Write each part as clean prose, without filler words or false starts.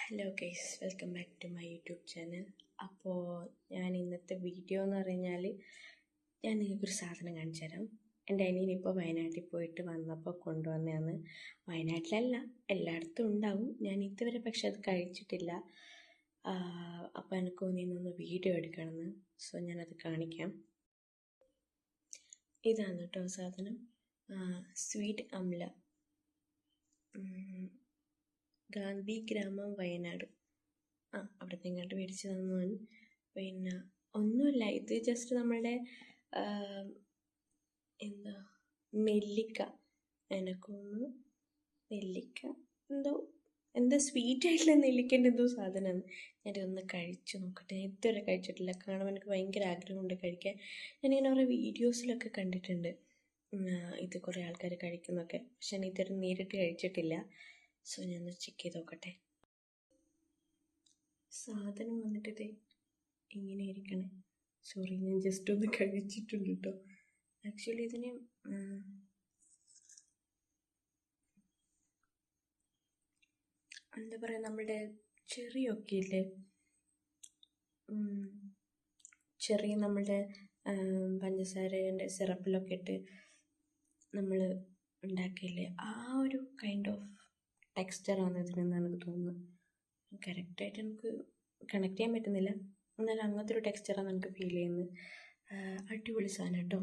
Hello guys, welcome back to my YouTube channel. അപ്പോൾ ഞാൻ ഇന്നത്തെ വീഡിയോ എന്ന് പറഞ്ഞാൽ ഞാൻ നിങ്ങൾക്കൊരു സാധനം കാണിച്ചു തരാം. എൻ്റെ അനിയനിപ്പോൾ വയനാട്ടിൽ പോയിട്ട് വന്നപ്പോൾ കൊണ്ടുവന്നതാണ്. വയനാട്ടിലല്ല, എല്ലായിടത്തും ഉണ്ടാവും. ഞാൻ ഇതുവരെ പക്ഷെ അത് കഴിച്ചിട്ടില്ല. അപ്പോൾ എനിക്ക് തോന്നിയൊന്ന് വീഡിയോ എടുക്കണമെന്ന്. സോ ഞാനത് കാണിക്കാം. ഇതാണ് കേട്ടോ സാധനം, സ്വീറ്റ് അംല, ഗാന്ധി ഗ്രാമം, വയനാട്. അവിടെ നിങ്ങോട്ട് മേടിച്ച് തന്നു. പിന്നെ ഒന്നുമില്ല, ഇത് ജസ്റ്റ് നമ്മളുടെ നെല്ലിക്ക, എനക്കൊന്ന് നെല്ലിക്ക എന്താ സ്വീറ്റായിട്ടുള്ള നെല്ലിക്കേൻ്റെ എന്തോ സാധനമാണ്. ഞാനിതൊന്ന് കഴിച്ചു നോക്കട്ടെ. ഞാൻ ഇതുവരെ കഴിച്ചിട്ടില്ല. കാണുമ്പോൾ എനിക്ക് ഭയങ്കര ആഗ്രഹമുണ്ട് കഴിക്കാൻ. ഞാനിങ്ങനെ ഓരോ വീഡിയോസിലൊക്കെ കണ്ടിട്ടുണ്ട് ഇത് കുറേ ആൾക്കാർ കഴിക്കുന്നൊക്കെ, പക്ഷെ ഞാൻ ഇതുവരെ നേരിട്ട് കഴിച്ചിട്ടില്ല. സോ ഞാനൊന്ന് ചെക്ക് ചെയ്ത് നോക്കട്ടെ. സാധനം വന്നിട്ട് ഇങ്ങനെ ഇരിക്കണേ. സോറി, ഞാൻ ജസ്റ്റ് ഒന്ന് കഴിച്ചിട്ടുണ്ട് കേട്ടോ. ആക്ച്വലി ഇതിന് എന്താ പറയുക, നമ്മുടെ ചെറിയൊക്കെ ഇല്ലേ, ചെറിയ നമ്മളുടെ പഞ്ചസാരേൻ്റെ സിറപ്പിലൊക്കെ ഇട്ട് നമ്മൾ ഉണ്ടാക്കിയില്ലേ, ആ ഒരു കൈൻഡ് ഓഫ് ടെക്സ്ചറാണ് ഇതിനെന്നാണ് എനിക്ക് തോന്നുന്നത്. കറക്റ്റായിട്ട് എനിക്ക് കണക്ട് ചെയ്യാൻ പറ്റുന്നില്ല, എന്നാലും അങ്ങനത്തെ ഒരു ടെക്സ്ചറാണ് എനിക്ക് ഫീൽ ചെയ്യുന്നത്. അടിപൊളി സാധനം കേട്ടോ.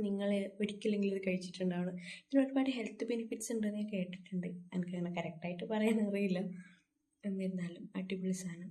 നിങ്ങൾ ഒരിക്കലെങ്കിലും ഇത് കഴിച്ചിട്ടുണ്ടാവണം. ഇതിന് ഒരുപാട് ഹെൽത്ത് ബെനിഫിറ്റ്സ് ഉണ്ടെന്ന് ഞാൻ കേട്ടിട്ടുണ്ട്. എനിക്കങ്ങനെ കറക്റ്റായിട്ട് പറയാൻ അറിയില്ല, എന്നിരുന്നാലും അടിപൊളി സാധനം.